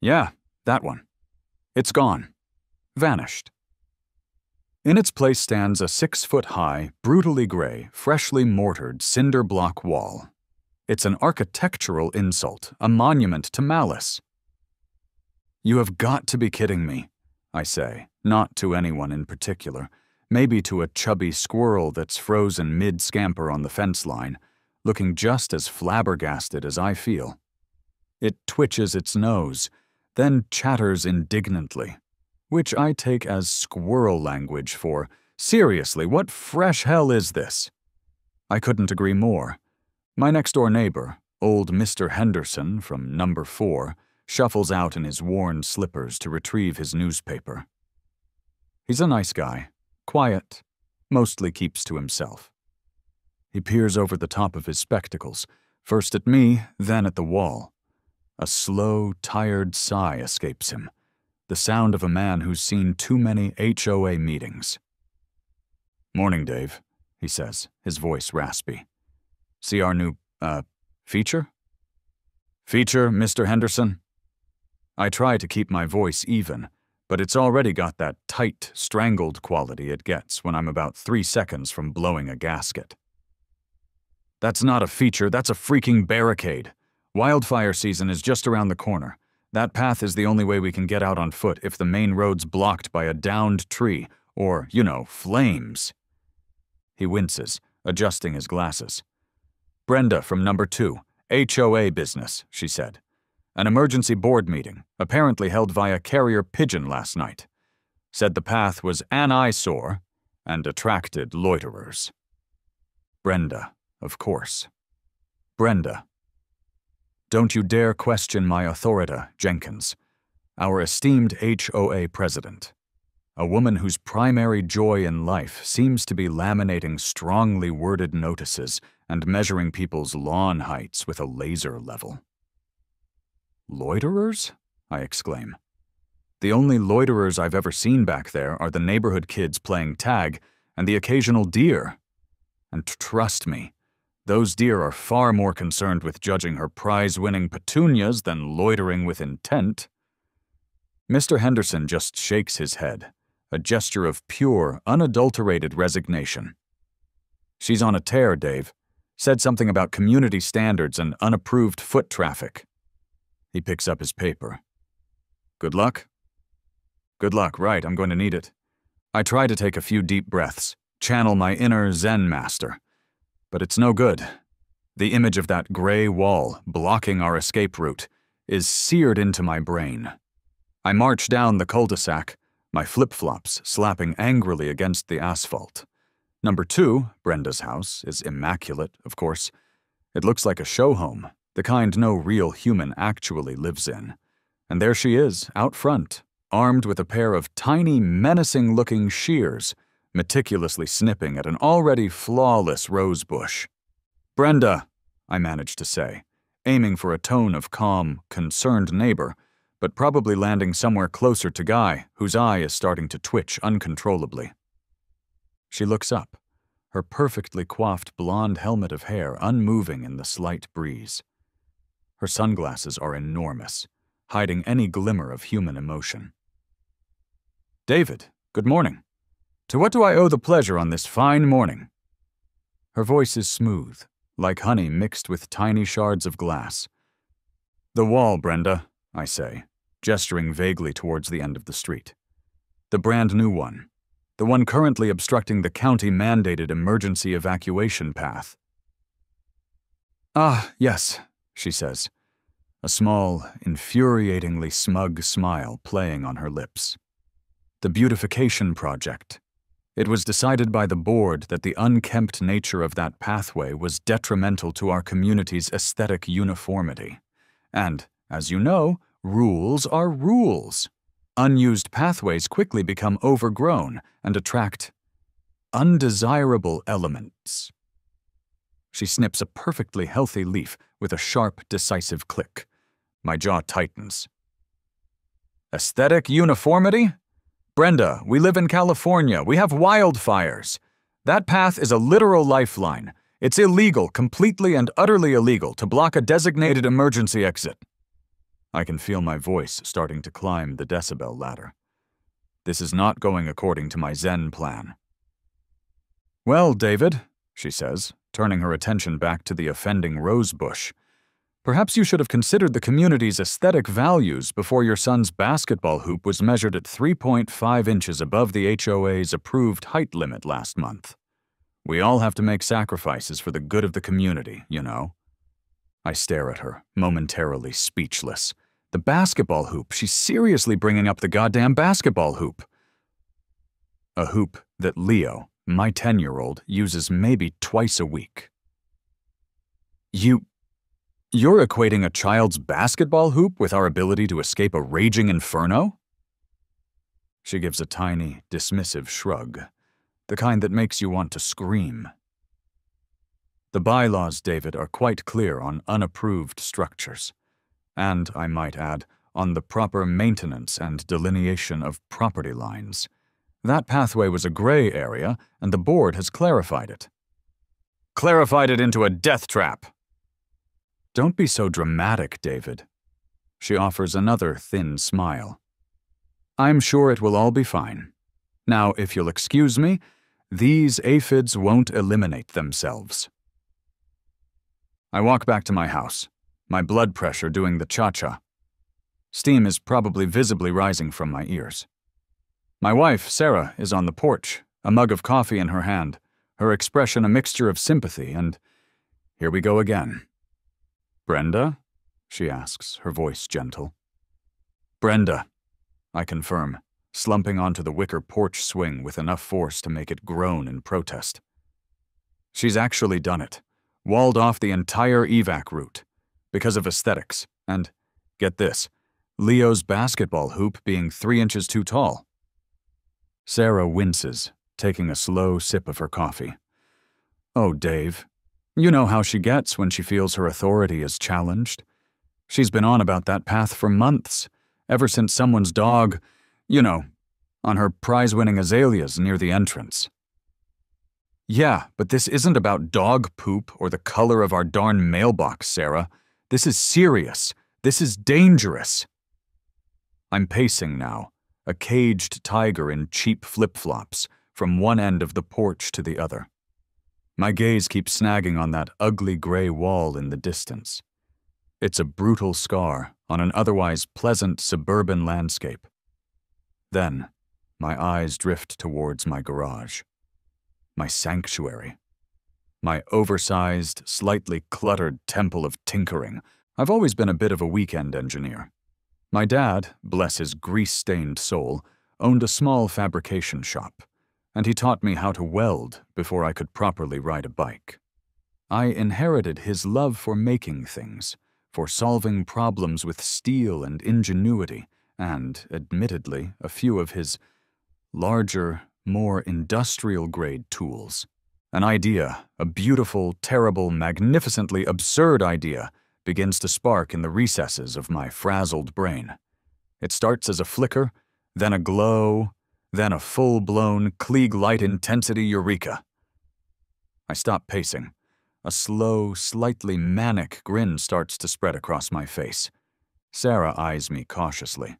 Yeah, that one. It's gone. Vanished. In its place stands a 6-foot-high, brutally gray, freshly mortared cinder block wall. It's an architectural insult, a monument to malice. You have got to be kidding me, I say, not to anyone in particular, maybe to a chubby squirrel that's frozen mid-scamper on the fence line, looking just as flabbergasted as I feel. It twitches its nose, then chatters indignantly, which I take as squirrel language for, seriously, what fresh hell is this? I couldn't agree more. My next-door neighbor, old Mr. Henderson from number 4, shuffles out in his worn slippers to retrieve his newspaper. He's a nice guy, quiet, mostly keeps to himself. He peers over the top of his spectacles, first at me, then at the wall. A slow, tired sigh escapes him, the sound of a man who's seen too many HOA meetings. "Morning, Dave," he says, his voice raspy. "See our new, feature?" "Feature, Mr. Henderson?" I try to keep my voice even, but it's already got that tight, strangled quality it gets when I'm about 3 seconds from blowing a gasket. "That's not a feature, that's a freaking barricade. Wildfire season is just around the corner. That path is the only way we can get out on foot if the main road's blocked by a downed tree, or, flames." He winces, adjusting his glasses. "Brenda from number 2, HOA business," she said. "An emergency board meeting, apparently held via carrier pigeon last night. Said the path was an eyesore and attracted loiterers." Brenda, of course. Brenda. Don't you dare question my authority, Jenkins. Our esteemed HOA president. A woman whose primary joy in life seems to be laminating strongly worded notices and measuring people's lawn heights with a laser level. "Loiterers?" I exclaim. "The only loiterers I've ever seen back there are the neighborhood kids playing tag and the occasional deer. And trust me, those deer are far more concerned with judging her prize-winning petunias than loitering with intent." Mr. Henderson just shakes his head, a gesture of pure, unadulterated resignation. "She's on a tear, Dave. Said something about community standards and unapproved foot traffic." He picks up his paper. "Good luck?" "Good luck, right, I'm going to need it." I try to take a few deep breaths, channel my inner Zen master. But it's no good. The image of that gray wall, blocking our escape route, is seared into my brain. I march down the cul-de-sac, my flip-flops slapping angrily against the asphalt. Number 2, Brenda's house, is immaculate, of course. It looks like a show home, the kind no real human actually lives in. And there she is, out front, armed with a pair of tiny, menacing-looking shears, meticulously snipping at an already flawless rose bush. "Brenda," I manage to say, aiming for a tone of calm, concerned neighbor, but probably landing somewhere closer to Guy, whose eye is starting to twitch uncontrollably. She looks up, her perfectly coiffed blonde helmet of hair unmoving in the slight breeze. Her sunglasses are enormous, hiding any glimmer of human emotion. "David, good morning. To what do I owe the pleasure on this fine morning?" Her voice is smooth, like honey mixed with tiny shards of glass. "The wall, Brenda," I say, gesturing vaguely towards the end of the street. "The brand new one. The one currently obstructing the county-mandated emergency evacuation path." "Ah, yes," she says, a small, infuriatingly smug smile playing on her lips. "The beautification project. It was decided by the board that the unkempt nature of that pathway was detrimental to our community's aesthetic uniformity. And, as you know, rules are rules. Unused pathways quickly become overgrown and attract undesirable elements." She snips a perfectly healthy leaf with a sharp, decisive click. My jaw tightens. "Aesthetic uniformity? Brenda, we live in California. We have wildfires. That path is a literal lifeline. It's illegal, completely and utterly illegal, to block a designated emergency exit." I can feel my voice starting to climb the decibel ladder. This is not going according to my Zen plan. "Well, David," she says, turning her attention back to the offending rose bush, "perhaps you should have considered the community's aesthetic values before your son's basketball hoop was measured at 3.5 inches above the HOA's approved height limit last month. We all have to make sacrifices for the good of the community, you know." I stare at her, momentarily speechless. The basketball hoop. She's seriously bringing up the goddamn basketball hoop. A hoop that Leo, my 10-year-old, uses maybe twice a week. You're equating a child's basketball hoop with our ability to escape a raging inferno? She gives a tiny, dismissive shrug, the kind that makes you want to scream. The bylaws, David, are quite clear on unapproved structures. And, I might add, on the proper maintenance and delineation of property lines. That pathway was a gray area, and the board has clarified it. Clarified it into a death trap! Don't be so dramatic, David. She offers another thin smile. I'm sure it will all be fine. Now, if you'll excuse me, these aphids won't eliminate themselves. I walk back to my house, my blood pressure doing the cha-cha. Steam is probably visibly rising from my ears. My wife, Sarah, is on the porch, a mug of coffee in her hand, her expression a mixture of sympathy and, here we go again. "Brenda?" she asks, her voice gentle. "Brenda," I confirm, slumping onto the wicker porch swing with enough force to make it groan in protest. She's actually done it, walled off the entire Evac route, because of aesthetics, and, get this, Leo's basketball hoop being 3 inches too tall. Sarah winces, taking a slow sip of her coffee. Oh, Dave, you know how she gets when she feels her authority is challenged. She's been on about that path for months, ever since someone's dog, on her prize-winning azaleas near the entrance. Yeah, but this isn't about dog poop or the color of our darn mailbox, Sarah. This is serious. This is dangerous. I'm pacing now, a caged tiger in cheap flip-flops, from one end of the porch to the other. My gaze keeps snagging on that ugly gray wall in the distance. It's a brutal scar on an otherwise pleasant suburban landscape. Then, my eyes drift towards my garage. My sanctuary. My oversized, slightly cluttered temple of tinkering. I've always been a bit of a weekend engineer. My dad, bless his grease-stained soul, owned a small fabrication shop, and he taught me how to weld before I could properly ride a bike. I inherited his love for making things, for solving problems with steel and ingenuity, and, admittedly, a few of his larger, more industrial-grade tools. An idea, a beautiful, terrible, magnificently absurd idea, begins to spark in the recesses of my frazzled brain. It starts as a flicker, then a glow, then a full-blown Klieg-light intensity eureka. I stop pacing. A slow, slightly manic grin starts to spread across my face. Sarah eyes me cautiously.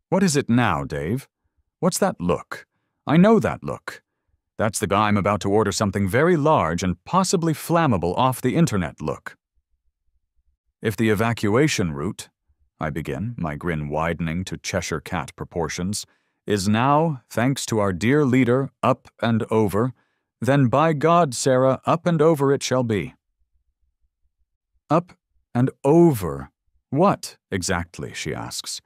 What is it now, Dave? What's that look? I know that look. That's the guy I'm about to order something very large and possibly flammable off the internet look. If the evacuation route, I begin, my grin widening to Cheshire Cat proportions, is now, thanks to our dear leader, up and over, then by God, Sarah, up and over it shall be. Up and over? What, exactly, she asks,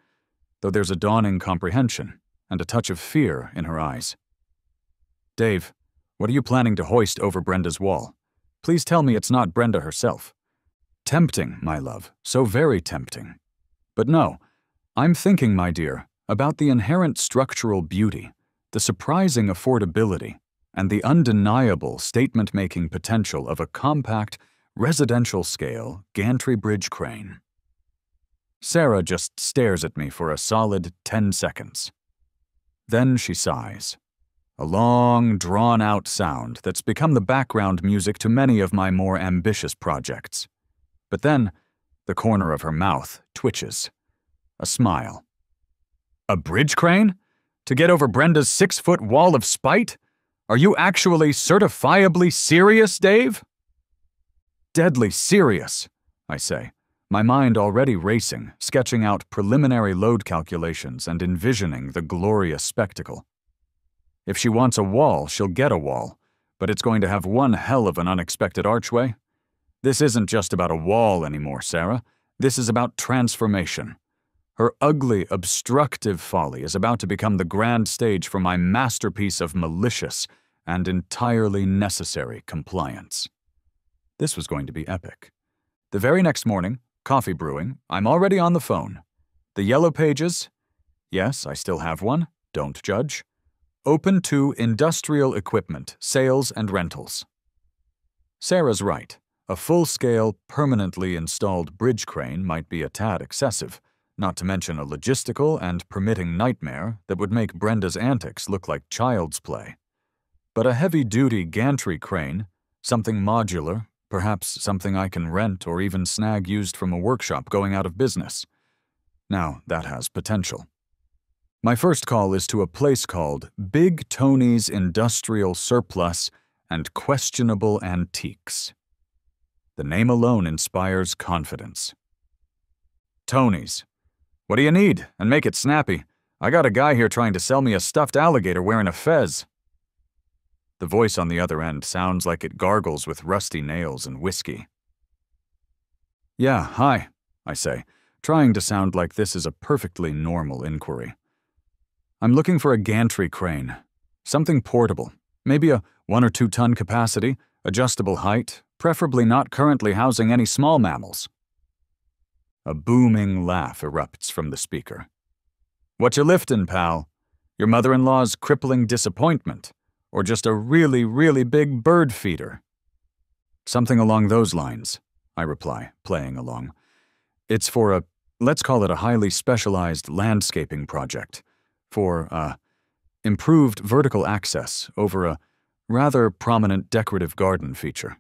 though there's a dawning comprehension and a touch of fear in her eyes. Dave, what are you planning to hoist over Brenda's wall? Please tell me it's not Brenda herself. Tempting, my love, so very tempting. But no, I'm thinking, my dear, about the inherent structural beauty, the surprising affordability, and the undeniable statement-making potential of a compact, residential-scale gantry bridge crane. Sarah just stares at me for a solid 10 seconds. Then she sighs. A long, drawn-out sound that's become the background music to many of my more ambitious projects. But then, The corner of her mouth twitches. A smile. A bridge crane? To get over Brenda's 6-foot wall of spite? Are you actually certifiably serious, Dave? Deadly serious, I say, my mind already racing, sketching out preliminary load calculations and envisioning the glorious spectacle. If she wants a wall, she'll get a wall, but it's going to have one hell of an unexpected archway. This isn't just about a wall anymore, Sarah. This is about transformation. Her ugly, obstructive folly is about to become the grand stage for my masterpiece of malicious and entirely necessary compliance. This was going to be epic. The very next morning, coffee brewing, I'm already on the phone. The yellow pages, yes, I still have one, don't judge, open to industrial equipment, sales and rentals. Sarah's right. A full-scale, permanently installed bridge crane might be a tad excessive, not to mention a logistical and permitting nightmare that would make Brenda's antics look like child's play. But a heavy-duty gantry crane, something modular, perhaps something I can rent or even snag used from a workshop going out of business. Now, that has potential. My first call is to a place called Big Tony's Industrial Surplus and Questionable Antiques. The name alone inspires confidence. Tony's. What do you need? And make it snappy. I got a guy here trying to sell me a stuffed alligator wearing a fez. The voice on the other end sounds like it gargles with rusty nails and whiskey. Yeah, hi, I say, trying to sound like this is a perfectly normal inquiry. I'm looking for a gantry crane. Something portable. Maybe a 1 or 2 ton capacity, adjustable height, preferably not currently housing any small mammals. A booming laugh erupts from the speaker. What you liftin', pal? Your mother-in-law's crippling disappointment? Or just a really, really big bird feeder? Something along those lines, I reply, playing along. It's for let's call it a highly specialized landscaping project. For, improved vertical access over a rather prominent decorative garden feature.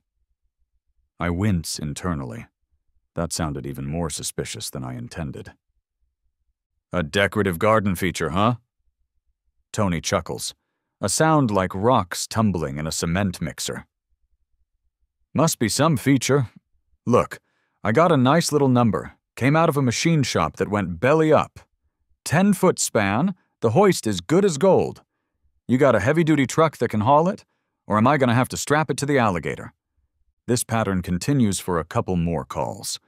I wince internally. That sounded even more suspicious than I intended. A decorative garden feature, huh? Tony chuckles, a sound like rocks tumbling in a cement mixer. Must be some feature. Look, I got a nice little number, came out of a machine shop that went belly up. 10-foot span, the hoist is good as gold. You got a heavy-duty truck that can haul it, or am I going to have to strap it to the alligator? This pattern continues for a couple more calls.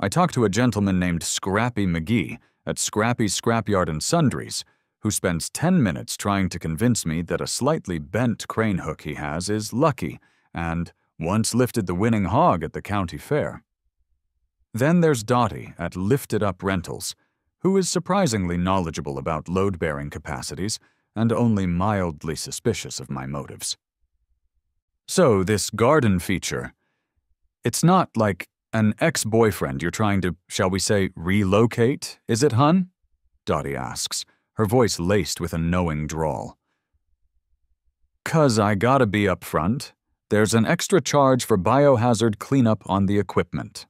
I talk to a gentleman named Scrappy McGee at Scrappy's Scrapyard and Sundries, who spends 10 minutes trying to convince me that a slightly bent crane hook he has is lucky and once lifted the winning hog at the county fair. Then there's Dottie at Lifted Up Rentals, who is surprisingly knowledgeable about load-bearing capacities and only mildly suspicious of my motives. So, this garden feature, it's not like an ex-boyfriend you're trying to, shall we say, relocate, is it, hun? Dottie asks, her voice laced with a knowing drawl. 'Cause I gotta be up front. There's an extra charge for biohazard cleanup on the equipment.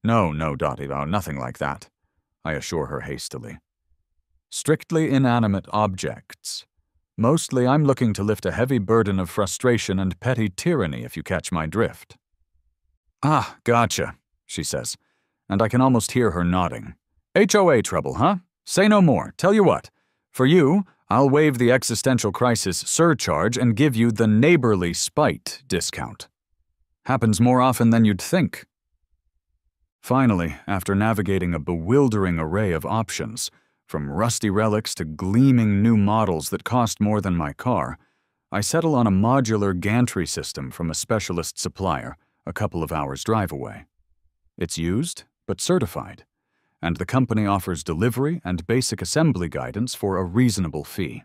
No, Dottie, nothing like that, I assure her hastily. Strictly inanimate objects. Mostly I'm looking to lift a heavy burden of frustration and petty tyranny, if you catch my drift. Ah, gotcha, she says, and I can almost hear her nodding. HOA trouble, huh? Say no more. Tell you what. For you, I'll waive the existential crisis surcharge and give you the neighborly spite discount. Happens more often than you'd think. Finally, after navigating a bewildering array of options, from rusty relics to gleaming new models that cost more than my car, I settle on a modular gantry system from a specialist supplier a couple of hours' drive away. It's used, but certified, and the company offers delivery and basic assembly guidance for a reasonable fee.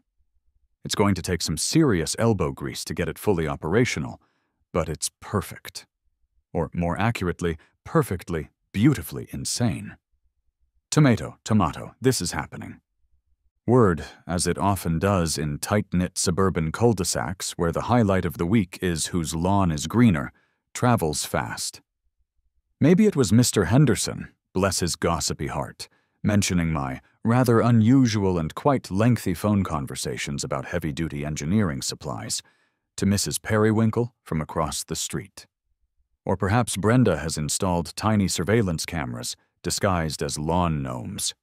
It's going to take some serious elbow grease to get it fully operational, but it's perfect. Or more accurately, perfectly, beautifully insane. Tomato, this is happening. Word, as it often does in tight-knit suburban cul-de-sacs where the highlight of the week is whose lawn is greener, travels fast. Maybe it was Mr. Henderson, bless his gossipy heart, mentioning my rather unusual and quite lengthy phone conversations about heavy-duty engineering supplies to Mrs. Periwinkle from across the street. Or perhaps Brenda has installed tiny surveillance cameras disguised as lawn gnomes.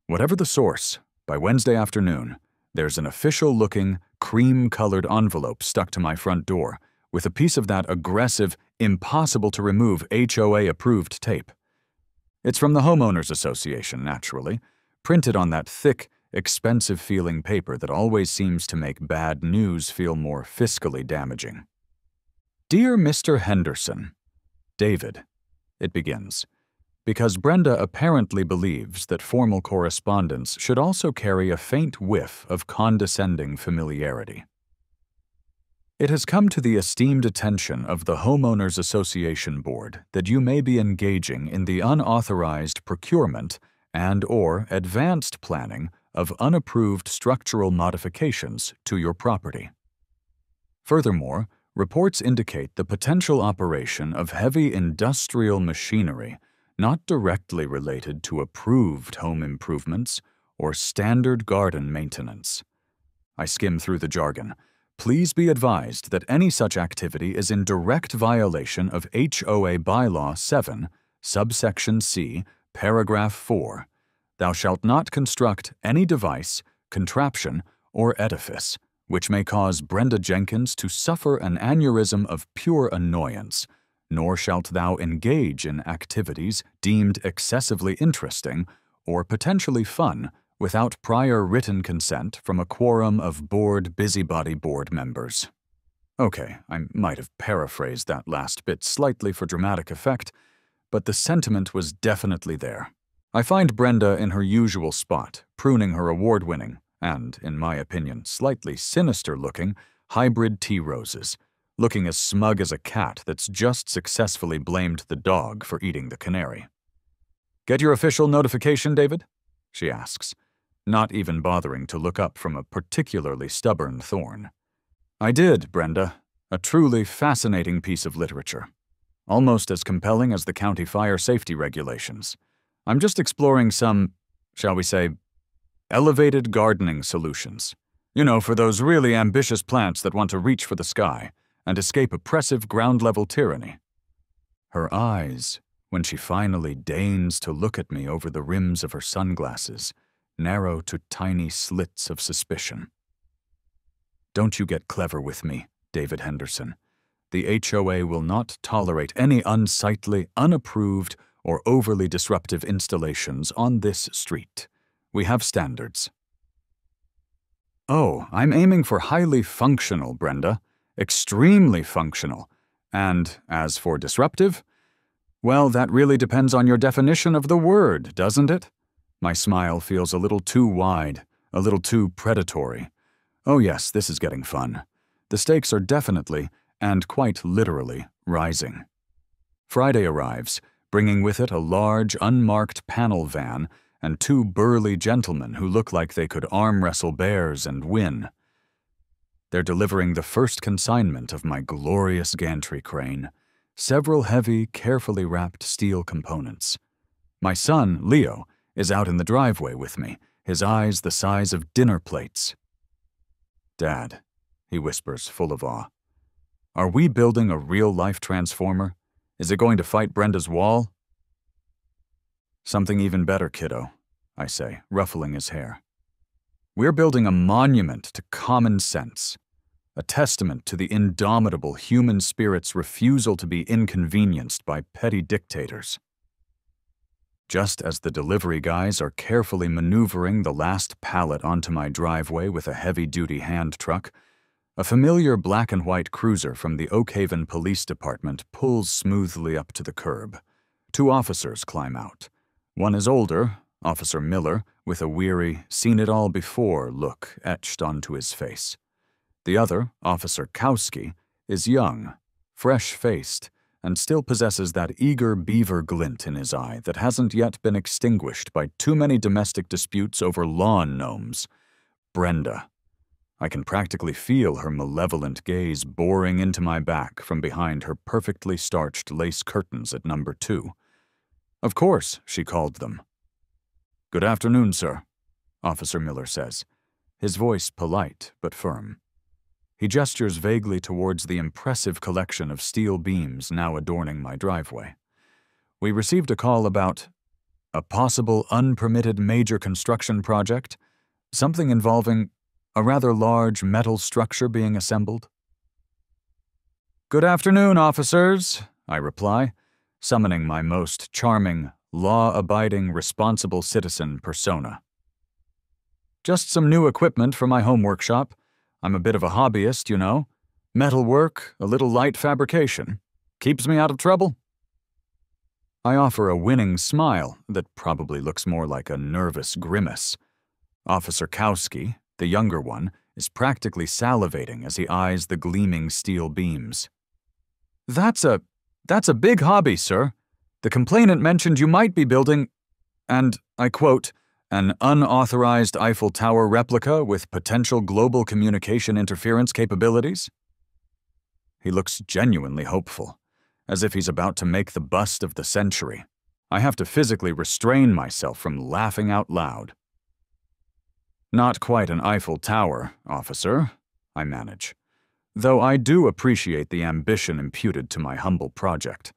Whatever the source, by Wednesday afternoon, there's an official-looking, cream-colored envelope stuck to my front door with a piece of that aggressive, impossible-to-remove HOA-approved tape. It's from the Homeowners Association, naturally, printed on that thick, expensive-feeling paper that always seems to make bad news feel more fiscally damaging. Dear Mr. Henderson, David, it begins, because Brenda apparently believes that formal correspondence should also carry a faint whiff of condescending familiarity. It has come to the esteemed attention of the Homeowners Association Board that you may be engaging in the unauthorized procurement and/or advanced planning of unapproved structural modifications to your property. Furthermore, reports indicate the potential operation of heavy industrial machinery not directly related to approved home improvements or standard garden maintenance. I skim through the jargon. Please be advised that any such activity is in direct violation of HOA Bylaw 7, subsection C, paragraph 4. Thou shalt not construct any device, contraption, or edifice which may cause Brenda Jenkins to suffer an aneurysm of pure annoyance, nor shalt thou engage in activities deemed excessively interesting or potentially fun without prior written consent from a quorum of busybody board members. Okay, I might have paraphrased that last bit slightly for dramatic effect, but the sentiment was definitely there. I find Brenda in her usual spot, pruning her award-winning, and, in my opinion, slightly sinister-looking, hybrid tea roses, looking as smug as a cat that's just successfully blamed the dog for eating the canary. Get your official notification, David? She asks, not even bothering to look up from a particularly stubborn thorn. I did, Brenda. A truly fascinating piece of literature. Almost as compelling as the county fire safety regulations. I'm just exploring some, shall we say, elevated gardening solutions. You know, for those really ambitious plants that want to reach for the sky and escape oppressive ground-level tyranny. Her eyes, when she finally deigns to look at me over the rims of her sunglasses, narrow to tiny slits of suspicion. Don't you get clever with me, David Henderson. The HOA will not tolerate any unsightly, unapproved, or overly disruptive installations on this street. We have standards. Oh, I'm aiming for highly functional, Brenda. Extremely functional. And as for disruptive, well, that really depends on your definition of the word, doesn't it? My smile feels a little too wide, a little too predatory. Oh yes, this is getting fun. The stakes are definitely, and quite literally, rising. Friday arrives, bringing with it a large, unmarked panel van and two burly gentlemen who look like they could arm wrestle bears and win. They're delivering the first consignment of my glorious gantry crane, several heavy, carefully wrapped steel components. My son, Leo, is out in the driveway with me, his eyes the size of dinner plates. Dad, he whispers, full of awe, are we building a real-life transformer? Is it going to fight Brenda's wall? Something even better, kiddo, I say, ruffling his hair. We're building a monument to common sense, a testament to the indomitable human spirit's refusal to be inconvenienced by petty dictators. Just as the delivery guys are carefully maneuvering the last pallet onto my driveway with a heavy-duty hand truck, a familiar black-and-white cruiser from the Oak Haven Police Department pulls smoothly up to the curb. Two officers climb out. One is older, Officer Miller, with a weary, seen-it-all-before look etched onto his face. The other, Officer Kowski, is young, fresh-faced, and still possesses that eager beaver glint in his eye that hasn't yet been extinguished by too many domestic disputes over lawn gnomes. Brenda. I can practically feel her malevolent gaze boring into my back from behind her perfectly starched lace curtains at number 2. Of course, she called them. "Good afternoon, sir," Officer Miller says, his voice polite but firm. He gestures vaguely towards the impressive collection of steel beams now adorning my driveway. "We received a call about a possible unpermitted major construction project, something involving a rather large metal structure being assembled." "Good afternoon, officers," I reply, summoning my most charming, law-abiding, responsible citizen persona. "Just some new equipment for my home workshop. I'm a bit of a hobbyist, you know. Metal work, a little light fabrication. Keeps me out of trouble." I offer a winning smile that probably looks more like a nervous grimace. Officer Kowski, the younger one, is practically salivating as he eyes the gleaming steel beams. That's a big hobby, sir. The complainant mentioned you might be building, and I quote, an unauthorized Eiffel Tower replica with potential global communication interference capabilities." He looks genuinely hopeful, as if he's about to make the bust of the century. I have to physically restrain myself from laughing out loud. "Not quite an Eiffel Tower, officer," I manage, though I do appreciate the ambition imputed to my humble project.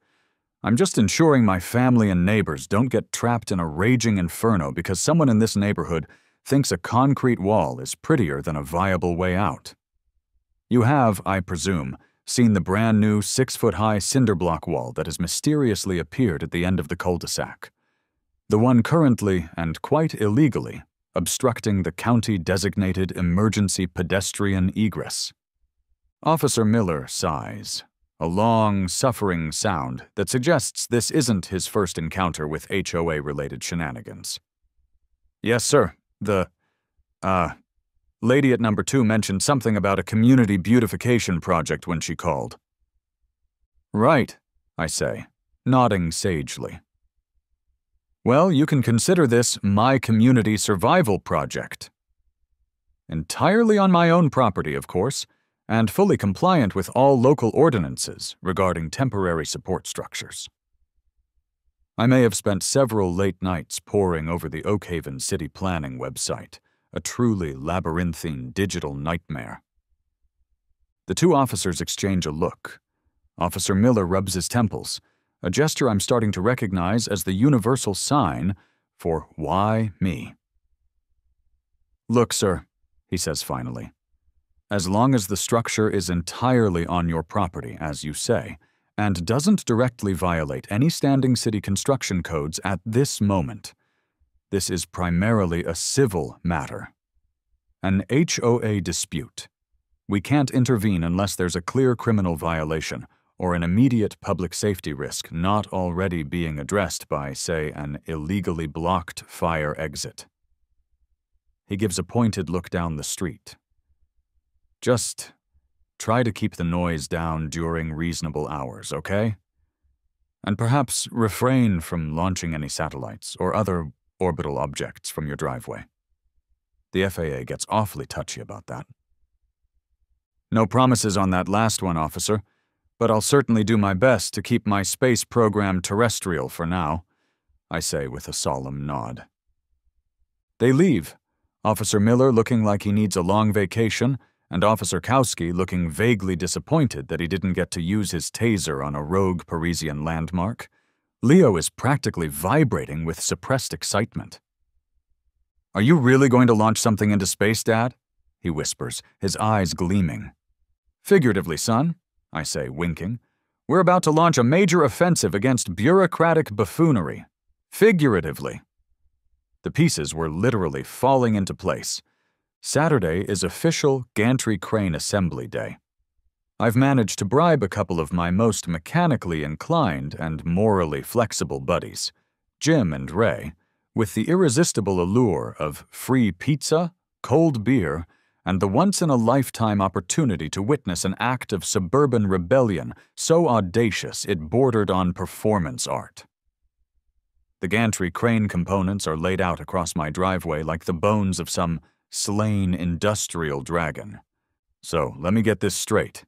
I'm just ensuring my family and neighbors don't get trapped in a raging inferno because someone in this neighborhood thinks a concrete wall is prettier than a viable way out. You have, I presume, seen the brand new 6-foot-high cinder block wall that has mysteriously appeared at the end of the cul-de-sac. The one currently, and quite illegally, obstructing the county-designated emergency pedestrian egress. Officer Miller sighs, a long, suffering sound that suggests this isn't his first encounter with HOA-related shenanigans. "Yes, sir. The, lady at number 2 mentioned something about a community beautification project when she called." "Right," I say, nodding sagely. "Well, you can consider this my community survival project. Entirely on my own property, of course, and fully compliant with all local ordinances regarding temporary support structures." I may have spent several late nights poring over the Oakhaven City Planning website, a truly labyrinthine digital nightmare. The two officers exchange a look. Officer Miller rubs his temples, a gesture I'm starting to recognize as the universal sign for why me. "Look, sir," he says finally, "as long as the structure is entirely on your property, as you say, and doesn't directly violate any standing city construction codes at this moment, this is primarily a civil matter. An HOA dispute. We can't intervene unless there's a clear criminal violation or an immediate public safety risk not already being addressed by, say, an illegally blocked fire exit." He gives a pointed look down the street. "Just try to keep the noise down during reasonable hours, okay? And perhaps refrain from launching any satellites or other orbital objects from your driveway. The FAA gets awfully touchy about that." "No promises on that last one, officer, but I'll certainly do my best to keep my space program terrestrial for now," I say with a solemn nod. They leave, Officer Miller looking like he needs a long vacation, and Officer Kowski looking vaguely disappointed that he didn't get to use his taser on a rogue Parisian landmark. Leo is practically vibrating with suppressed excitement. "Are you really going to launch something into space, Dad?" he whispers, his eyes gleaming. "Figuratively, son," I say, winking. "We're about to launch a major offensive against bureaucratic buffoonery. Figuratively." The pieces were literally falling into place. Saturday is official gantry crane assembly day. I've managed to bribe a couple of my most mechanically inclined and morally flexible buddies, Jim and Ray, with the irresistible allure of free pizza, cold beer, and the once-in-a-lifetime opportunity to witness an act of suburban rebellion so audacious it bordered on performance art. The gantry crane components are laid out across my driveway like the bones of some slain industrial dragon. So, let me get this straight,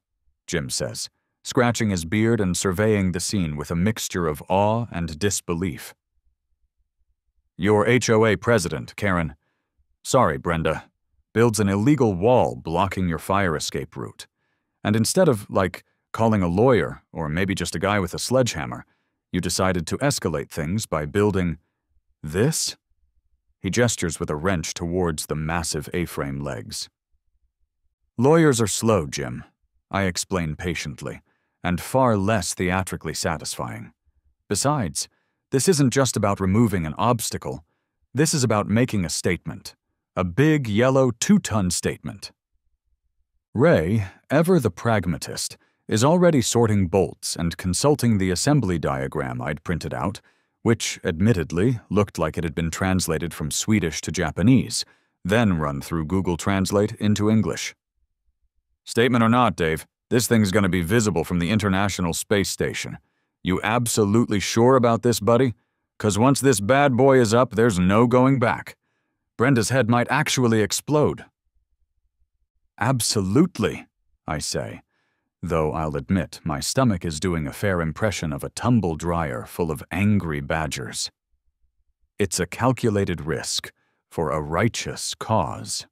Jim says, scratching his beard and surveying the scene with a mixture of awe and disbelief. Your HOA president, Karen, sorry, Brenda, builds an illegal wall blocking your fire escape route. And instead of, calling a lawyer or maybe just a guy with a sledgehammer, you decided to escalate things by building this? He gestures with a wrench towards the massive A-frame legs. Lawyers are slow, Jim, I explain patiently, and far less theatrically satisfying. Besides, this isn't just about removing an obstacle. This is about making a statement. A big, yellow, 2-ton statement. Ray, ever the pragmatist, is already sorting bolts and consulting the assembly diagram I'd printed out, which, admittedly, looked like it had been translated from Swedish to Japanese, then run through Google Translate into English. Statement or not, Dave, this thing's gonna be visible from the International Space Station. You absolutely sure about this, buddy? 'Cause once this bad boy is up, there's no going back. Brenda's head might actually explode. Absolutely, I say, though I'll admit my stomach is doing a fair impression of a tumble dryer full of angry badgers. It's a calculated risk for a righteous cause.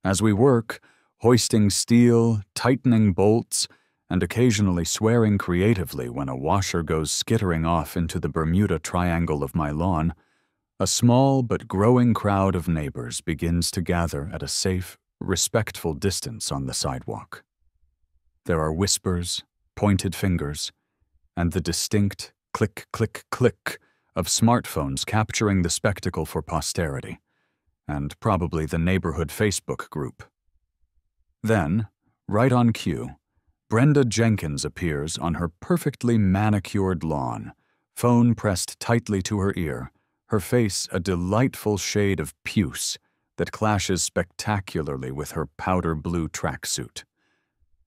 As we work, hoisting steel, tightening bolts, and occasionally swearing creatively when a washer goes skittering off into the Bermuda Triangle of my lawn, a small but growing crowd of neighbors begins to gather at a safe, respectful distance on the sidewalk. There are whispers, pointed fingers, and the distinct click, click, click of smartphones capturing the spectacle for posterity, and probably the neighborhood Facebook group. Then, right on cue, Brenda Jenkins appears on her perfectly manicured lawn, phone pressed tightly to her ear, her face a delightful shade of puce that clashes spectacularly with her powder blue tracksuit.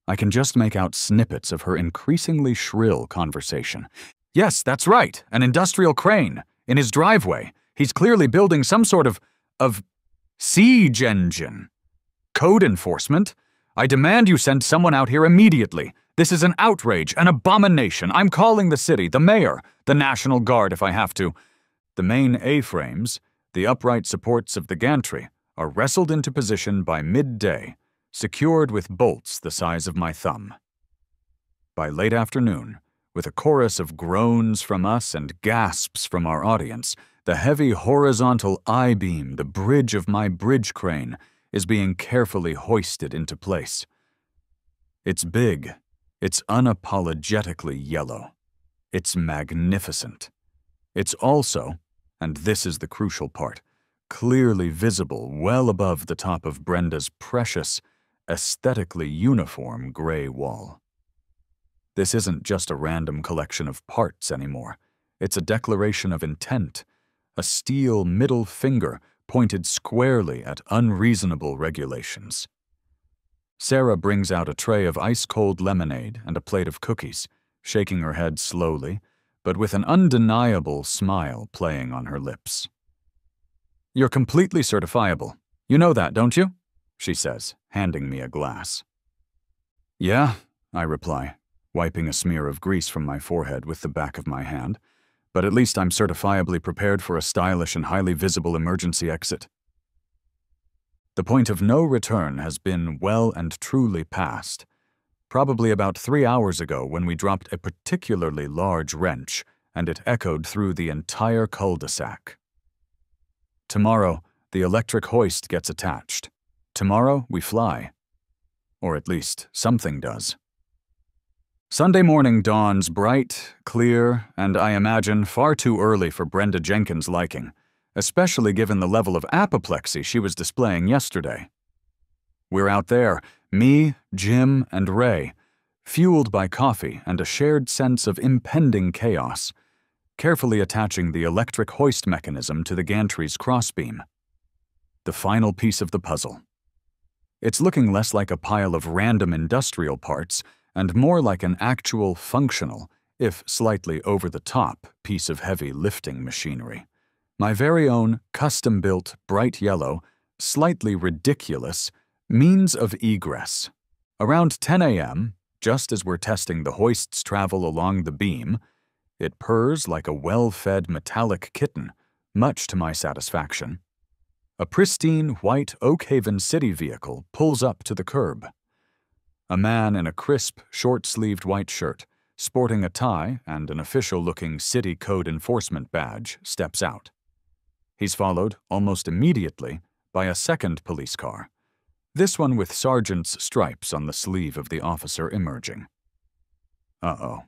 I can just make out snippets of her increasingly shrill conversation. Yes, that's right, an industrial crane. In his driveway. He's clearly building some sort of siege engine. Code enforcement? I demand you send someone out here immediately. This is an outrage, an abomination. I'm calling the city, the mayor, the National Guard if I have to. The main A-frames, the upright supports of the gantry, are wrestled into position by midday, secured with bolts the size of my thumb. By late afternoon, with a chorus of groans from us and gasps from our audience, the heavy horizontal I-beam, the bridge of my bridge crane, is being carefully hoisted into place. It's big. It's unapologetically yellow. It's magnificent. It's also, and this is the crucial part, clearly visible well above the top of Brenda's precious, aesthetically uniform gray wall. This isn't just a random collection of parts anymore. It's a declaration of intent, a steel middle finger pointed squarely at unreasonable regulations. Sarah brings out a tray of ice-cold lemonade and a plate of cookies, shaking her head slowly, but with an undeniable smile playing on her lips. "You're completely certifiable. You know that, don't you?" she says, handing me a glass. "Yeah," I reply, wiping a smear of grease from my forehead with the back of my hand, "but at least I'm certifiably prepared for a stylish and highly visible emergency exit." The point of no return has been well and truly passed, probably about 3 hours ago when we dropped a particularly large wrench and it echoed through the entire cul-de-sac. Tomorrow, the electric hoist gets attached. Tomorrow, we fly. Or at least, something does. Sunday morning dawns bright, clear, and I imagine far too early for Brenda Jenkins' liking, especially given the level of apoplexy she was displaying yesterday. We're out there, me, Jim, and Ray, fueled by coffee and a shared sense of impending chaos, carefully attaching the electric hoist mechanism to the gantry's crossbeam. The final piece of the puzzle. It's looking less like a pile of random industrial parts and more like an actual functional, if slightly over-the-top, piece of heavy lifting machinery. My very own custom-built, bright yellow, slightly ridiculous, means of egress. Around 10 a.m., just as we're testing the hoist's travel along the beam, it purrs like a well-fed metallic kitten, much to my satisfaction. A pristine white Oakhaven City vehicle pulls up to the curb. A man in a crisp, short-sleeved white shirt, sporting a tie and an official-looking city code enforcement badge, steps out. He's followed, almost immediately, by a second police car, this one with sergeant's stripes on the sleeve of the officer emerging. Uh-oh.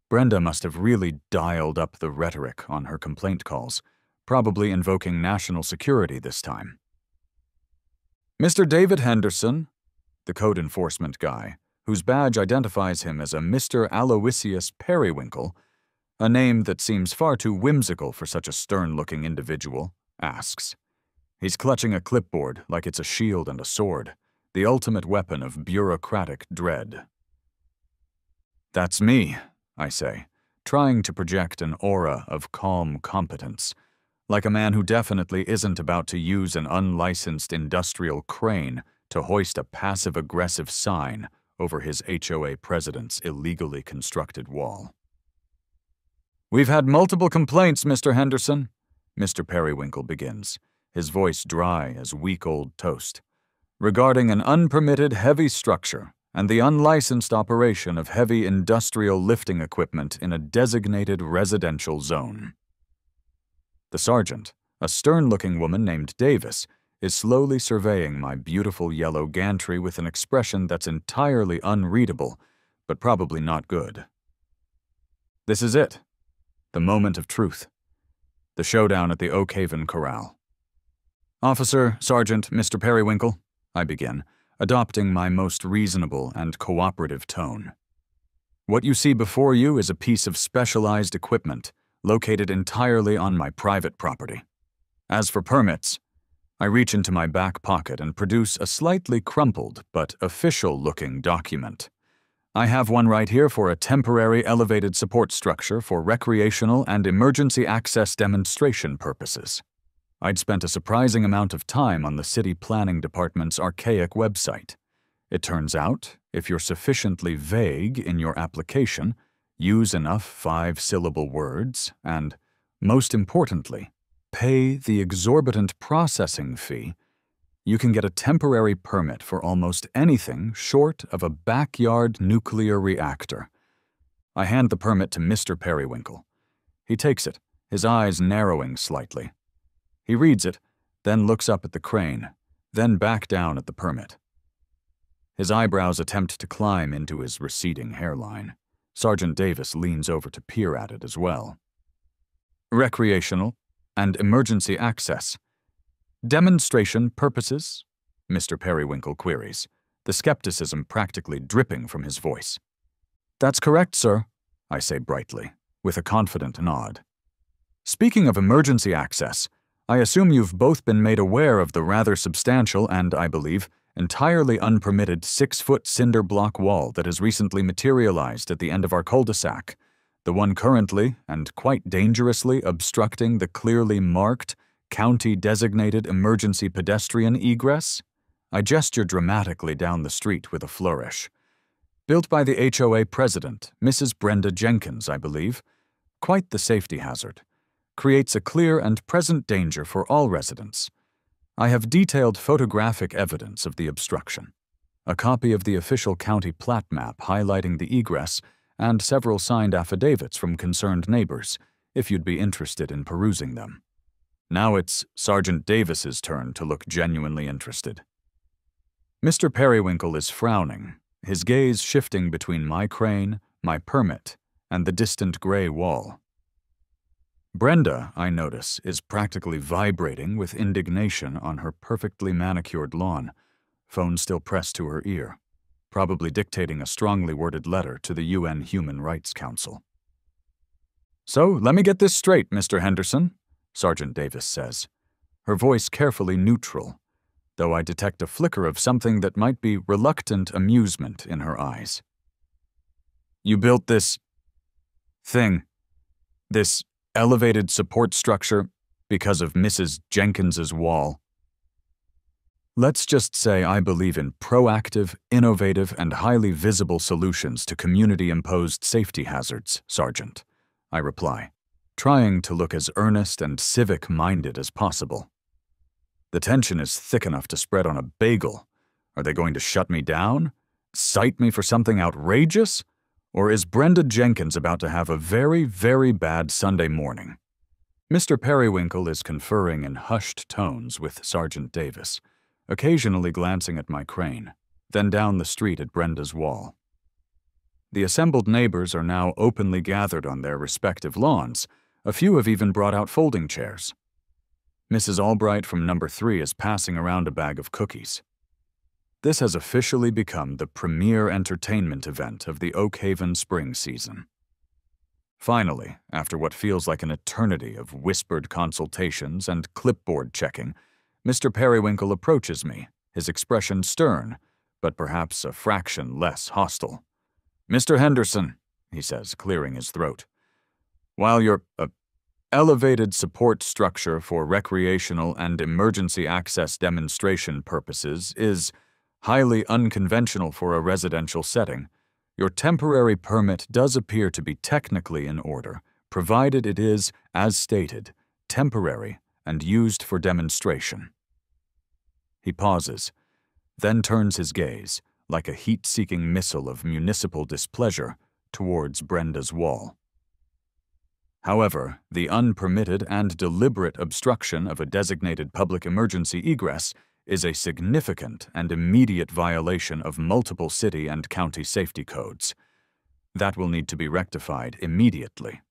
Brenda must have really dialed up the rhetoric on her complaint calls, probably invoking national security this time. Mr. David Henderson, the code enforcement guy, whose badge identifies him as a Mr. Aloysius Periwinkle, a name that seems far too whimsical for such a stern-looking individual, asks. He's clutching a clipboard like it's a shield and a sword, the ultimate weapon of bureaucratic dread. That's me, I say, trying to project an aura of calm competence, like a man who definitely isn't about to use an unlicensed industrial crane to hoist a passive-aggressive sign over his HOA president's illegally constructed wall. We've had multiple complaints, Mr. Henderson, Mr. Periwinkle begins, his voice dry as week-old toast, regarding an unpermitted heavy structure and the unlicensed operation of heavy industrial lifting equipment in a designated residential zone. The sergeant, a stern-looking woman named Davis, is slowly surveying my beautiful yellow gantry with an expression that's entirely unreadable, but probably not good. This is it. The moment of truth. The showdown at the Oakhaven Corral. Officer, Sergeant, Mr. Periwinkle, I begin, adopting my most reasonable and cooperative tone. What you see before you is a piece of specialized equipment located entirely on my private property. As for permits, I reach into my back pocket and produce a slightly crumpled but official-looking document. I have one right here for a temporary elevated support structure for recreational and emergency access demonstration purposes. I'd spent a surprising amount of time on the city planning department's archaic website. It turns out, if you're sufficiently vague in your application, use enough 5-syllable words, and, most importantly, pay the exorbitant processing fee, you can get a temporary permit for almost anything short of a backyard nuclear reactor. I hand the permit to Mr. Periwinkle. He takes it, his eyes narrowing slightly. He reads it, then looks up at the crane, then back down at the permit. His eyebrows attempt to climb into his receding hairline. Sergeant Davis leans over to peer at it as well. Recreational and emergency access. Demonstration purposes? Mr. Periwinkle queries, the skepticism practically dripping from his voice. That's correct, sir, I say brightly, with a confident nod. Speaking of emergency access, I assume you've both been made aware of the rather substantial and, I believe, entirely unpermitted 6-foot cinder block wall that has recently materialized at the end of our cul-de-sac, the one currently, and quite dangerously, obstructing the clearly marked, county-designated emergency pedestrian egress? I gesture dramatically down the street with a flourish. Built by the HOA president, Mrs. Brenda Jenkins, I believe. Quite the safety hazard. Creates a clear and present danger for all residents. I have detailed photographic evidence of the obstruction, a copy of the official county plat map highlighting the egress, and several signed affidavits from concerned neighbors, if you'd be interested in perusing them. Now it's Sergeant Davis's turn to look genuinely interested. Mr. Periwinkle is frowning, his gaze shifting between my crane, my permit, and the distant gray wall. Brenda, I notice, is practically vibrating with indignation on her perfectly manicured lawn, phone still pressed to her ear, probably dictating a strongly worded letter to the UN Human Rights Council. So, let me get this straight, Mr. Henderson, Sergeant Davis says, her voice carefully neutral, though I detect a flicker of something that might be reluctant amusement in her eyes. You built this thing, this elevated support structure, because of Mrs. Jenkins's wall. Let's just say I believe in proactive, innovative, and highly visible solutions to community-imposed safety hazards, Sergeant, I reply, trying to look as earnest and civic-minded as possible. The tension is thick enough to spread on a bagel. Are they going to shut me down? Cite me for something outrageous? Or is Brenda Jenkins about to have a very, very bad Sunday morning? Mr. Periwinkle is conferring in hushed tones with Sergeant Davis, occasionally glancing at my crane, then down the street at Brenda's wall. The assembled neighbors are now openly gathered on their respective lawns. A few have even brought out folding chairs. Mrs. Albright from number 3 is passing around a bag of cookies. This has officially become the premier entertainment event of the Oak Haven spring season. Finally, after what feels like an eternity of whispered consultations and clipboard checking, Mr. Periwinkle approaches me, his expression stern, but perhaps a fraction less hostile. "Mr. Henderson," he says, clearing his throat, "while your elevated support structure for recreational and emergency access demonstration purposes is highly unconventional for a residential setting, your temporary permit does appear to be technically in order, provided it is, as stated, temporary and used for demonstration." He pauses, then turns his gaze, like a heat-seeking missile of municipal displeasure, towards Brenda's wall. However, the unpermitted and deliberate obstruction of a designated public emergency egress is a significant and immediate violation of multiple city and county safety codes. That will need to be rectified immediately.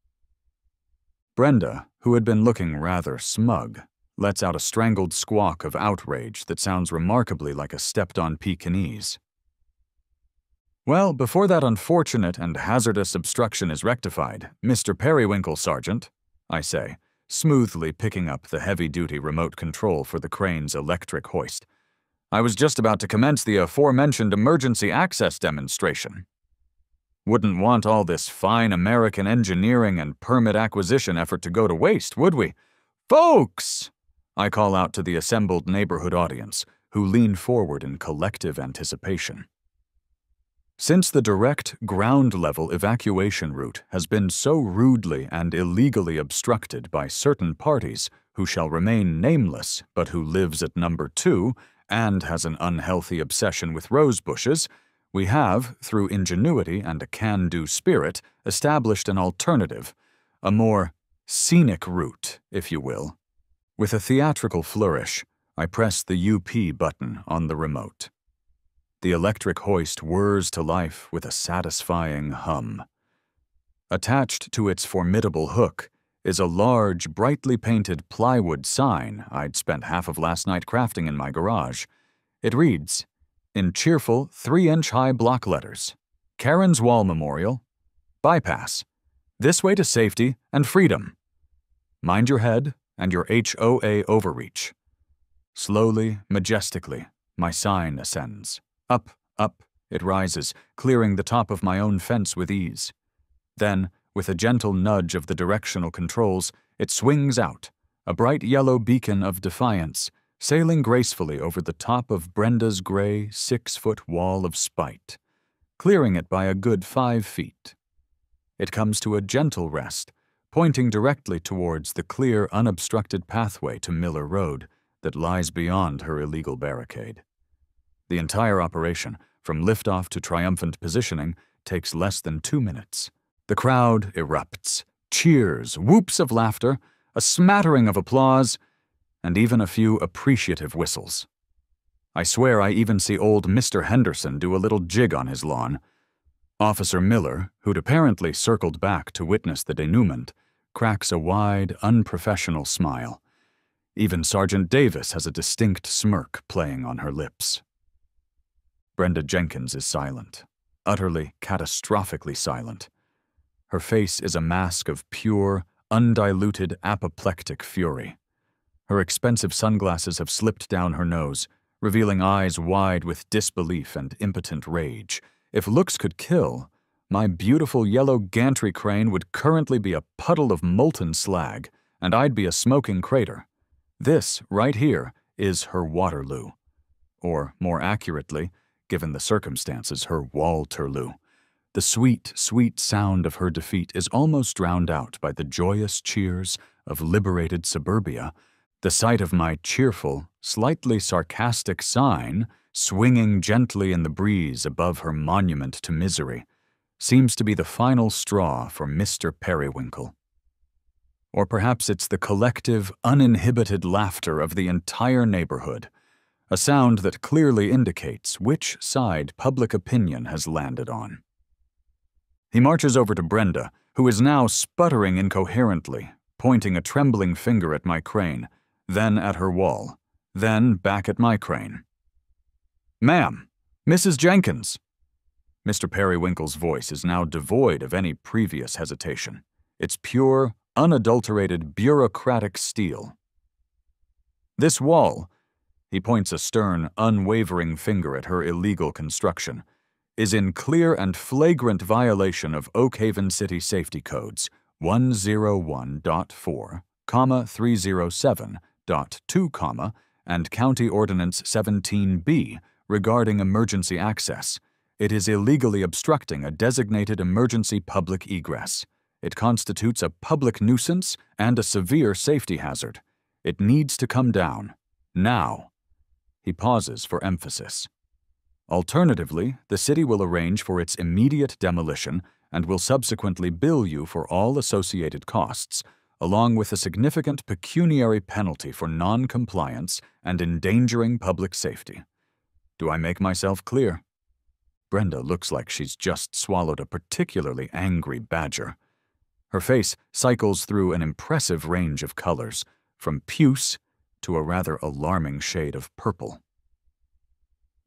Brenda, who had been looking rather smug, lets out a strangled squawk of outrage that sounds remarkably like a stepped-on Pekingese. "Well, before that unfortunate and hazardous obstruction is rectified, Mr. Periwinkle, Sergeant," I say, smoothly picking up the heavy-duty remote control for the crane's electric hoist, "I was just about to commence the aforementioned emergency access demonstration. Wouldn't want all this fine American engineering and permit acquisition effort to go to waste, would we? Folks!" I call out to the assembled neighborhood audience, who lean forward in collective anticipation. Since the direct, ground-level evacuation route has been so rudely and illegally obstructed by certain parties who shall remain nameless but who lives at number 2 and has an unhealthy obsession with rose bushes, we have, through ingenuity and a can-do spirit, established an alternative, a more scenic route, if you will. With a theatrical flourish, I press the UP button on the remote. The electric hoist whirs to life with a satisfying hum. Attached to its formidable hook is a large, brightly painted plywood sign I'd spent half of last night crafting in my garage. It reads, in cheerful 3-inch-high block letters, "Karen's Wall Memorial, Bypass, this way to safety and freedom. Mind your head and your HOA overreach." Slowly, majestically, my sign ascends. Up, up, it rises, clearing the top of my own fence with ease. Then, with a gentle nudge of the directional controls, it swings out, a bright yellow beacon of defiance, sailing gracefully over the top of Brenda's gray 6-foot wall of spite, clearing it by a good 5 feet. It comes to a gentle rest, pointing directly towards the clear, unobstructed pathway to Miller Road that lies beyond her illegal barricade. The entire operation, from liftoff to triumphant positioning, takes less than 2 minutes. The crowd erupts, cheers, whoops of laughter, a smattering of applause, and even a few appreciative whistles. I swear I even see old Mr. Henderson do a little jig on his lawn. Officer Miller, who'd apparently circled back to witness the denouement, cracks a wide, unprofessional smile. Even Sergeant Davis has a distinct smirk playing on her lips. Brenda Jenkins is silent, utterly, catastrophically silent. Her face is a mask of pure, undiluted, apoplectic fury. Her expensive sunglasses have slipped down her nose, revealing eyes wide with disbelief and impotent rage. If looks could kill, my beautiful yellow gantry crane would currently be a puddle of molten slag, and I'd be a smoking crater. This, right here, is her Waterloo. or more accurately, given the circumstances, her Waterloo. The sweet, sweet sound of her defeat is almost drowned out by the joyous cheers of liberated suburbia. The sight of my cheerful, slightly sarcastic sign swinging gently in the breeze above her monument to misery seems to be the final straw for Mr. Periwinkle. Or perhaps it's the collective, uninhibited laughter of the entire neighborhood, a sound that clearly indicates which side public opinion has landed on. He marches over to Brenda, who is now sputtering incoherently, pointing a trembling finger at my crane, then at her wall, then back at my crane. "Ma'am, Mrs. Jenkins." Mr. Periwinkle's voice is now devoid of any previous hesitation. It's pure, unadulterated, bureaucratic steel. "This wall," he points a stern, unwavering finger at her illegal construction, "is in clear and flagrant violation of Oakhaven City Safety Codes 101.4, 307.2, and County Ordinance 17B regarding emergency access. It is illegally obstructing a designated emergency public egress. It constitutes a public nuisance and a severe safety hazard. It needs to come down. Now." He pauses for emphasis. "Alternatively, the city will arrange for its immediate demolition and will subsequently bill you for all associated costs, along with a significant pecuniary penalty for non-compliance and endangering public safety. Do I make myself clear?" Brenda looks like she's just swallowed a particularly angry badger. Her face cycles through an impressive range of colors, from puce to a rather alarming shade of purple.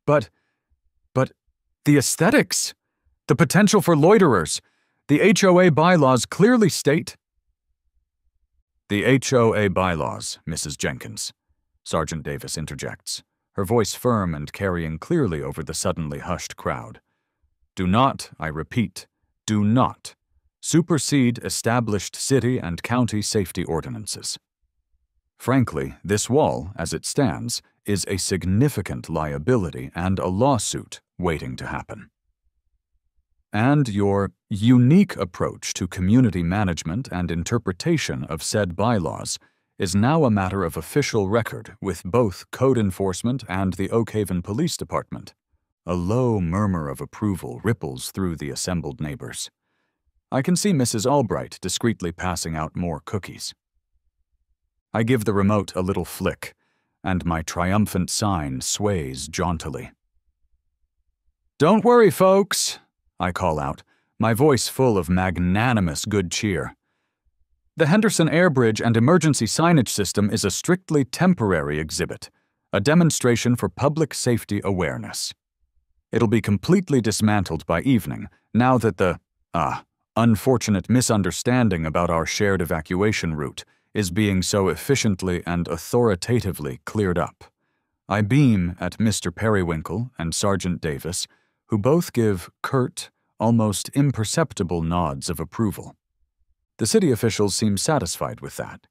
But the aesthetics, the potential for loiterers, the HOA bylaws clearly state—" "The HOA bylaws, Mrs. Jenkins," Sergeant Davis interjects, her voice firm and carrying clearly over the suddenly hushed crowd, "do not, I repeat, do not supersede established city and county safety ordinances. Frankly, this wall, as it stands, is a significant liability and a lawsuit waiting to happen. And your unique approach to community management and interpretation of said bylaws is now a matter of official record with both code enforcement and the Oakhaven Police Department." A low murmur of approval ripples through the assembled neighbors. I can see Mrs. Albright discreetly passing out more cookies. I give the remote a little flick, and my triumphant sign sways jauntily. "Don't worry, folks," I call out, my voice full of magnanimous good cheer. "The Henderson Air Bridge and Emergency Signage System is a strictly temporary exhibit, a demonstration for public safety awareness. It'll be completely dismantled by evening, now that the, unfortunate misunderstanding about our shared evacuation route is being so efficiently and authoritatively cleared up." I beam at Mr. Periwinkle and Sergeant Davis, who both give curt, almost imperceptible nods of approval. The city officials seem satisfied with that.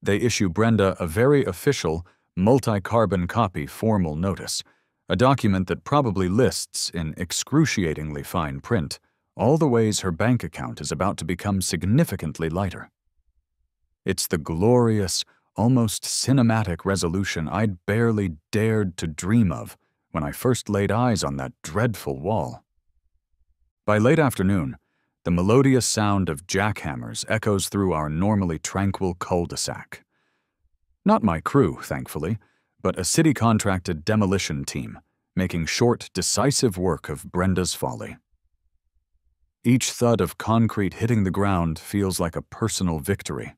They issue Brenda a very official, multi-carbon copy formal notice, a document that probably lists in excruciatingly fine print all the ways her bank account is about to become significantly lighter. It's the glorious, almost cinematic resolution I'd barely dared to dream of when I first laid eyes on that dreadful wall. By late afternoon, the melodious sound of jackhammers echoes through our normally tranquil cul-de-sac. Not my crew, thankfully, but a city-contracted demolition team, making short, decisive work of Brenda's folly. Each thud of concrete hitting the ground feels like a personal victory.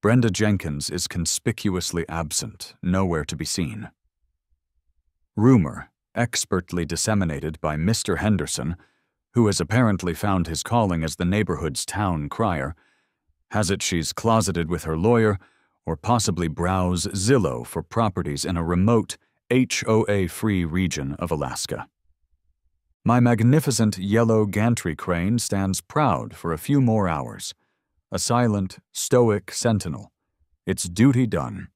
Brenda Jenkins is conspicuously absent, nowhere to be seen. Rumor, expertly disseminated by Mr. Henderson, who has apparently found his calling as the neighborhood's town crier, has it she's closeted with her lawyer, or possibly browse Zillow for properties in a remote, HOA-free region of Alaska. My magnificent yellow gantry crane stands proud for a few more hours, a silent, stoic sentinel, its duty done.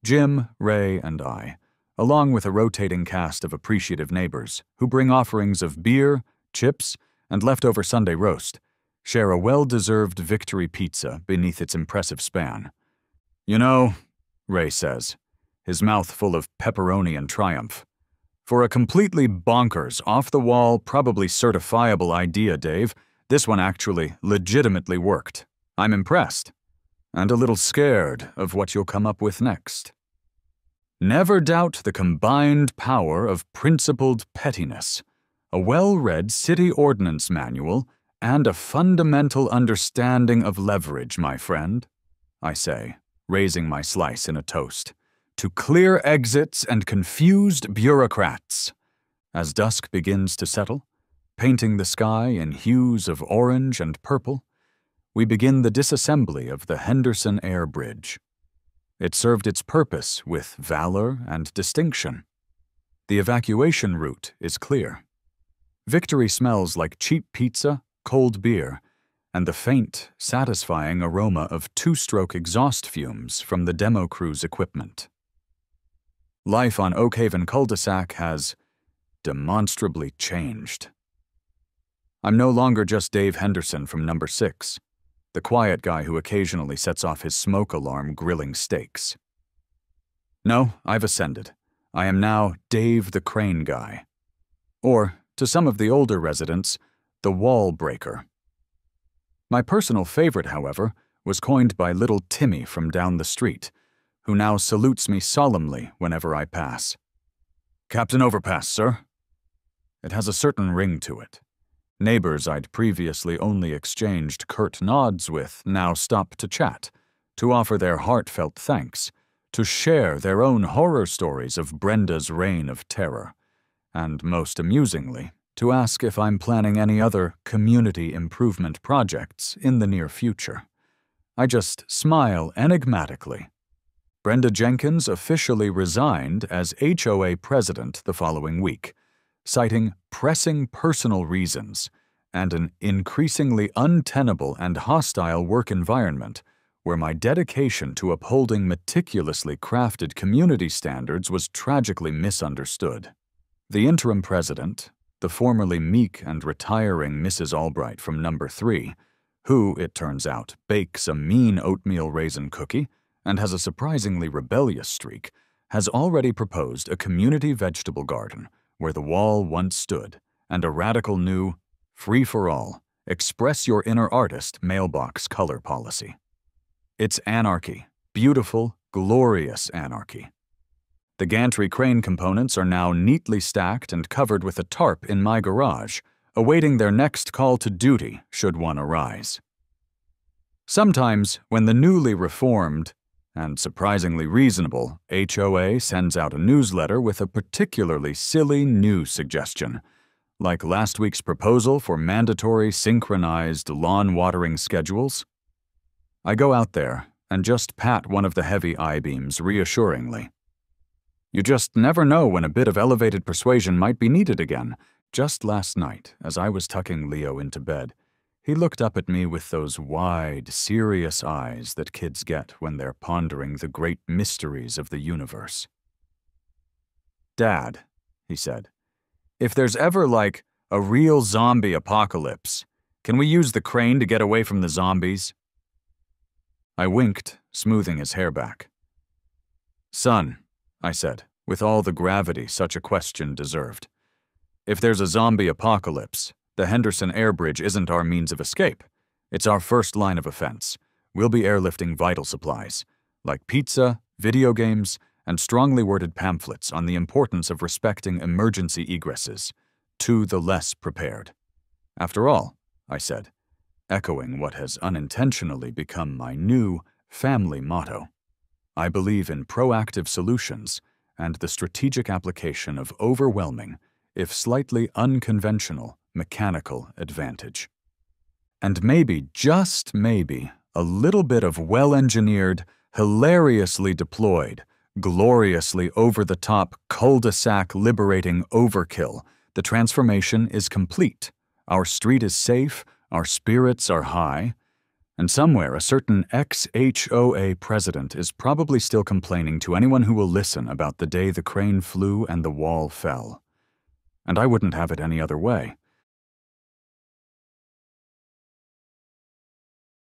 Jim, Ray, and I, along with a rotating cast of appreciative neighbors who bring offerings of beer, chips, and leftover Sunday roast, share a well-deserved victory pizza beneath its impressive span. "You know," Ray says, his mouth full of pepperoni and triumph, "for a completely bonkers, off-the-wall, probably certifiable idea, Dave, this one actually legitimately worked. I'm impressed. And a little scared of what you'll come up with next." Never doubt the combined power of principled pettiness, a well-read city ordinance manual, and a fundamental understanding of leverage, my friend, I say, raising my slice in a toast, to clear exits and confused bureaucrats. As dusk begins to settle, painting the sky in hues of orange and purple, we begin the disassembly of the Henderson Air Bridge. It served its purpose with valor and distinction. The evacuation route is clear. Victory smells like cheap pizza, cold beer, and the faint, satisfying aroma of two-stroke exhaust fumes from the demo crew's equipment. Life on Oak Haven cul-de-sac has demonstrably changed. I'm no longer just Dave Henderson from number 6. The quiet guy who occasionally sets off his smoke alarm grilling steaks. No, I've ascended. I am now Dave the Crane Guy. Or, to some of the older residents, the Wall Breaker. My personal favorite, however, was coined by little Timmy from down the street, who now salutes me solemnly whenever I pass. "Captain Overpass, sir." It has a certain ring to it. Neighbors I'd previously only exchanged curt nods with now stop to chat, to offer their heartfelt thanks, to share their own horror stories of Brenda's reign of terror, and most amusingly, to ask if I'm planning any other community improvement projects in the near future. I just smile enigmatically. Brenda Jenkins officially resigned as HOA president the following week, citing pressing personal reasons and an increasingly untenable and hostile work environment where my dedication to upholding meticulously crafted community standards was tragically misunderstood. The interim president, the formerly meek and retiring Mrs. Albright from number 3, who, it turns out, bakes a mean oatmeal raisin cookie and has a surprisingly rebellious streak, has already proposed a community vegetable garden where the wall once stood, and a radical new, free-for-all, express-your-inner-artist mailbox color policy. It's anarchy, beautiful, glorious anarchy. The gantry crane components are now neatly stacked and covered with a tarp in my garage, awaiting their next call to duty should one arise. Sometimes, when the newly reformed and surprisingly reasonable HOA sends out a newsletter with a particularly silly new suggestion, like last week's proposal for mandatory synchronized lawn watering schedules, I go out there and just pat one of the heavy I-beams reassuringly. You just never know when a bit of elevated persuasion might be needed again. Just last night, as I was tucking Leo into bed, he looked up at me with those wide, serious eyes that kids get when they're pondering the great mysteries of the universe. "Dad," he said, "if there's ever, like, a real zombie apocalypse, can we use the crane to get away from the zombies?" I winked, smoothing his hair back. "Son," I said, with all the gravity such a question deserved, "if there's a zombie apocalypse, the Henderson Air Bridge isn't our means of escape. It's our first line of offense. We'll be airlifting vital supplies, like pizza, video games, and strongly worded pamphlets on the importance of respecting emergency egresses, to the less prepared. After all," I said, echoing what has unintentionally become my new family motto, "I believe in proactive solutions and the strategic application of overwhelming, if slightly unconventional, mechanical advantage. And maybe, just maybe, a little bit of well-engineered, hilariously deployed, gloriously over-the-top, cul-de-sac liberating overkill, the transformation is complete, our street is safe, our spirits are high, And somewhere a certain ex-HOA president is probably still complaining to anyone who will listen about the day the crane flew and the wall fell. And I wouldn't have it any other way.